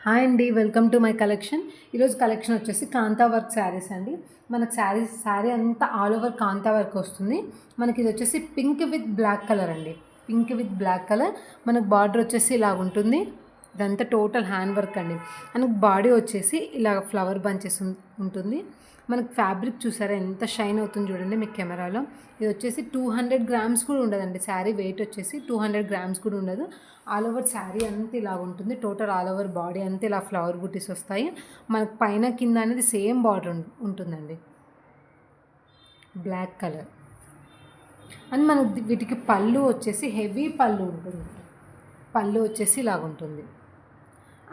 Hi అండి, welcome to my collection. ఈరోజు collection వచ్చేసి కాంతా వర్క్ శారీస్ అండి. మనకు శారీ అంతా ఆల్ ఓవర్ కాంతా వర్క్ వస్తుంది. మనకి ఇది వచ్చేసి పింక్ విత్ బ్లాక్ కలర్ అండి. Pink with black colour. మనకు బార్డర్ వచ్చేసి ఇలా ఉంటుంది. ఇదంతా టోటల్ హ్యాండ్ వర్క్ అండి. మనకు బాడీ వచ్చేసి ఇలా ఫ్లవర్ బంచెస్ ఉంటుంది. మనకు ఫ్యాబ్రిక్ చూసారా ఎంత షైన్ అవుతుంది చూడండి మీకు కెమెరాలో. ఇది వచ్చేసి 200 గ్రామ్స్ కూడా ఉండదండి. శారీ వెయిట్ వచ్చేసి 200 గ్రామ్స్ కూడా ఉండదు. ఆల్ ఓవర్ శారీ అంతా ఇలా ఉంటుంది. టోటల్ ఆల్ ఓవర్ బాడీ అంతా ఇలా ఫ్లవర్ బుటీస్ వస్తాయి. మనకు పైన కింద అనేది సేమ్ బార్డర్ ఉంటుందండి, బ్లాక్ కలర్. అండ్ మనకు వీటికి పళ్ళు వచ్చేసి హెవీ పళ్ళు ఉంటుంది. పళ్ళు వచ్చేసి ఇలాగ ఉంటుంది.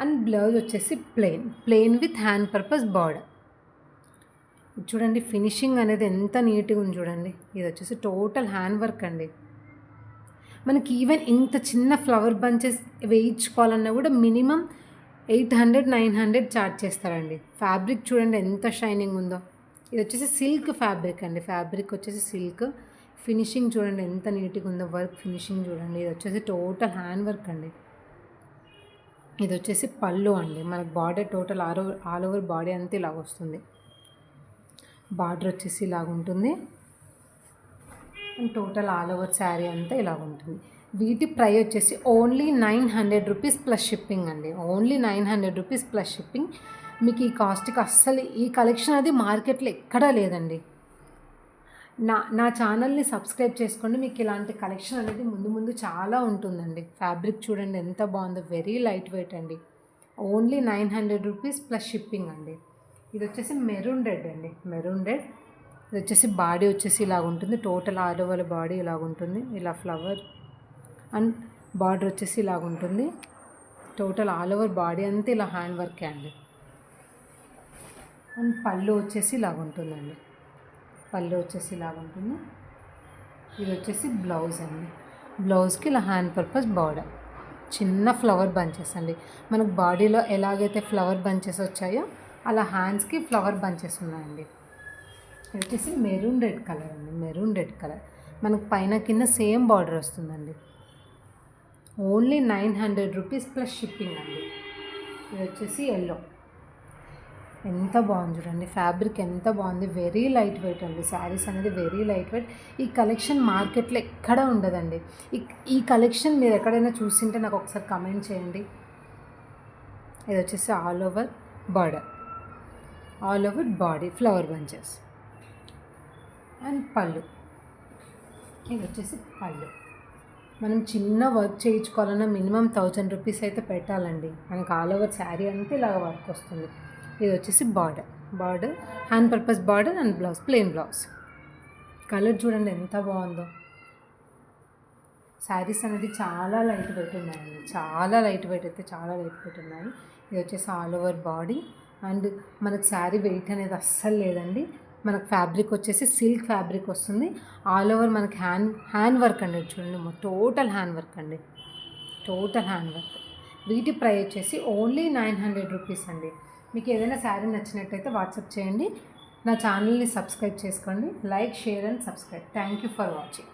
అండ్ బ్లౌజ్ వచ్చేసి plain with hand purpose border. చూడండి ఫినిషింగ్ అనేది ఎంత నీట్గా ఉంది చూడండి. ఇది వచ్చేసి టోటల్ హ్యాండ్ వర్క్ అండి. మనకి ఈవెన్ ఇంత చిన్న ఫ్లవర్ బంచెస్ వేయించుకోవాలన్నా కూడా మినిమం 800-900 ఛార్జ్ చేస్తారండి. ఫ్యాబ్రిక్ చూడండి ఎంత షైనింగ్ ఉందో. ఇది వచ్చేసి సిల్క్ ఫ్యాబ్రిక్ అండి. ఫ్యాబ్రిక్ వచ్చేసి సిల్క్. ఫినిషింగ్ చూడండి ఎంత నీట్గా ఉందో. వర్క్ ఫినిషింగ్ చూడండి. ఇది వచ్చేసి టోటల్ హ్యాండ్ వర్క్ అండి. ఇది వచ్చేసి పళ్ళు అండి. మనకు border total all over body అంతా ఇలా వస్తుంది. బార్డర్ వచ్చేసి ఇలాగ ఉంటుంది. And total all over sari అంతా ఇలాగ ఉంటుంది. వీటి ప్రైస్ వచ్చేసి ఓన్లీ 900 రూపీస్ ప్లస్ షిప్పింగ్ అండి. Only 900 rupees plus shipping. మీకు ఈ కాస్ట్కి అస్సలు ఈ కలెక్షన్ అది మార్కెట్లో ఎక్కడా లేదండి. నా ఛానల్ని సబ్స్క్రైబ్ చేసుకోండి. మీకు ఇలాంటి కలెక్షన్ అనేది ముందు చాలా ఉంటుందండి. ఫ్యాబ్రిక్ చూడండి ఎంత బాగుందో. వెరీ లైట్ వెయిట్ అండి. ఓన్లీ 900 రూపీస్ ప్లస్ షిప్పింగ్ అండి. ఇది వచ్చేసి మెరూన్ రెడ్ అండి. Maroon red. ఇది వచ్చేసి బాడీ వచ్చేసి ఇలాగ ఉంటుంది. టోటల్ ఆల్ ఓవర్ బాడీ ఇలాగ ఉంటుంది. ఇలా ఫ్లవర్ అండ్ బార్డర్ వచ్చేసి ఇలాగ ఉంటుంది. టోటల్ ఆల్ ఓవర్ బాడీ అంతా ఇలా హ్యాండ్ వర్కే అండి. అండ్ పళ్ళు వచ్చేసి ఇలాగ ఉంటుందండి. పళ్ళు వచ్చేసి ఇలాగ ఉంటుంది. ఇది వచ్చేసి బ్లౌజ్ అండి. బ్లౌజ్కి ఇలా హ్యాండ్ పర్పస్ బార్డర్. చిన్న ఫ్లవర్ బంచెస్ అండి. మనకు బాడీలో ఎలాగైతే ఫ్లవర్ బంచెస్ వచ్చాయో అలా హ్యాండ్స్కి ఫ్లవర్ బంచెస్ ఉన్నాయండి. ఇది వచ్చేసి మెరూన్ రెడ్ కలర్ అండి. Maroon red colour. మనకు పైన కింద సేమ్ బార్డర్ వస్తుందండి. ఓన్లీ 900 రూపీస్ ప్లస్ షిప్పింగ్ అండి. ఇది వచ్చేసి ఎల్లో. ఎంత బాగుంది చూడండి. ఫ్యాబ్రిక్ ఎంత బాగుంది. వెరీ లైట్ వెయిట్ అండి. శారీస్ అనేది వెరీ లైట్ వెయిట్. ఈ కలెక్షన్ మార్కెట్లో ఎక్కడా ఉండదండి. ఈ కలెక్షన్ మీరు ఎక్కడైనా చూసింటే నాకు ఒకసారి కమెంట్ చేయండి. ఇది వచ్చేసి all over border, all over body flower bunches. And పళ్ళు. ఇది వచ్చేసి పళ్ళు. మనం చిన్న వర్క్ చేయించుకోవాలన్నా మినిమం 1000 రూపీస్ అయితే పెట్టాలండి. మనకు ఆల్ ఓవర్ శారీ అంతా ఇలాగ వర్క్ వస్తుంది. ఇది వచ్చేసి border hand purpose border and blouse plain blouse. Colour చూడండి ఎంత బాగుందో. శారీస్ అనేది చాలా లైట్ వెయిట్ ఉన్నాయండి. చాలా లైట్ వెయిట్ ఉన్నాయి. ఇది వచ్చేసి ఆల్ ఓవర్ బాడీ. అండ్ మనకు శారీ వెయిట్ అనేది అస్సలు లేదండి. మనకు ఫ్యాబ్రిక్ వచ్చేసి సిల్క్ ఫ్యాబ్రిక్ వస్తుంది. ఆల్ ఓవర్ మనకి హ్యాండ్ వర్క్ అండి. చూడండి టోటల్ హ్యాండ్ వర్క్ అండి. Total hand work. వీటి ప్రైస్ వచ్చేసి ఓన్లీ 900 రూపీస్ అండి. మీకు ఏదైనా శారీ నచ్చినట్టయితే వాట్సాప్ చేయండి. నా ఛానల్ని సబ్స్క్రైబ్ చేసుకోండి. Like, share and subscribe. Thank you for watching.